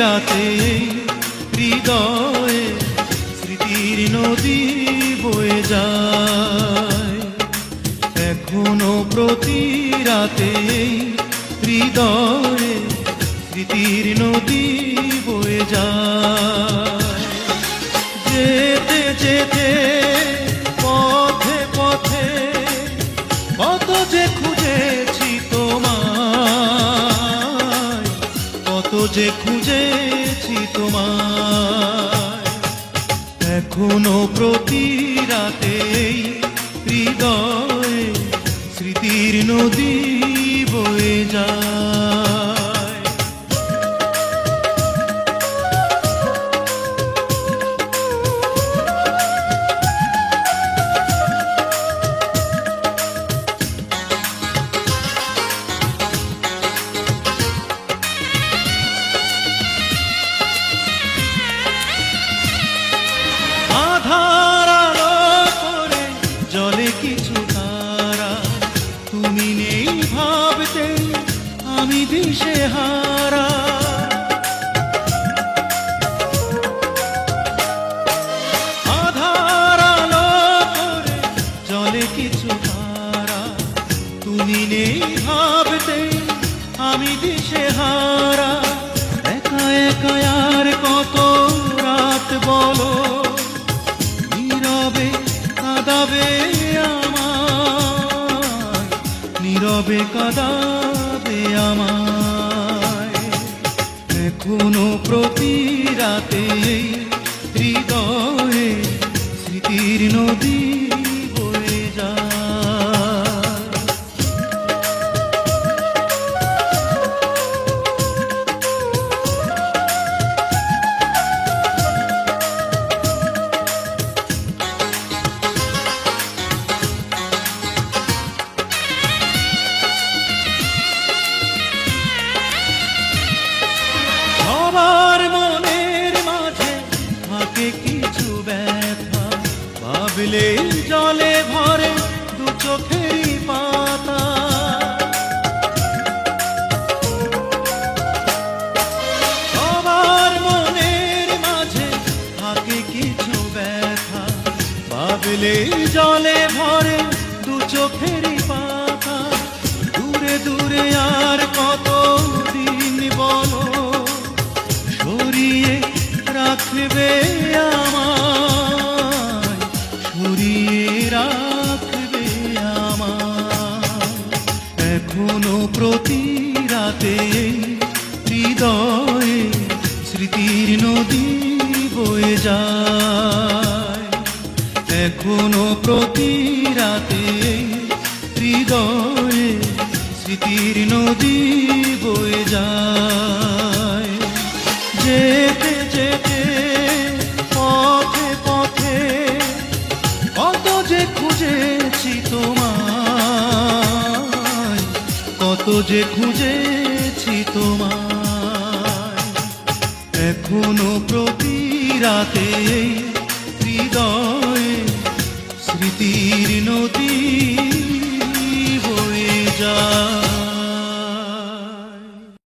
রাতে হৃদয়ে স্মৃতির নদী বয়ে যায়। এখনো প্রতি রাতে হৃদয়ে স্মৃতির নদী বয়ে যায়। যেতে যেতে পথে পথে কত যে খুঁজেছি তোমায়, কত যে খুঁজেছি তোমায়। এখনো প্রতি রাতে হৃদয়ে স্মৃতির নদী বয়ে যায়। আধার আলো করে জলে কিছু তারা, তুমি নেই ভাবতে আমি দিশেহারা। আধার আলো করে জলে কিছু তারা, তুমি নেই ভাবতে আমি দিশেহারা। একা একা আর কত রাত বলো, নীরবে কাঁদাবে আমায়, নীরবে কাঁদাবে আমায়। এখনো প্রতি রাতে হৃদয়ে স্মৃতির নদী বয়ে যায়। সবার মনের মাঝে থাকে কিছু ব্যথা, ভাবলেই জলে ভরে দু চোখেরই পাতা। সবার মনের মাঝে থাকে কিছু ব্যথা, ভাবলেই জলে ভরে দু চোখেরই পাতা। দূরে দূরে আর কত দিন বলো, সরিয়ে রাখবে আমায়, সরিয়ে রাখবে আমায়। এখনো প্রতি রাতে হৃদয়ে স্মৃতির নদী বয়ে যায়। এখনো প্রতি রাতে হৃদয়ে স্মৃতির নদী বয়ে যায়। যেতে যেতে পথে পথে কত যে খুঁজেছি তোমায়, কত যে খুঁজেছি তোমায়। এখনো প্রতি রাতে হৃদয়ে স্মৃতির নদী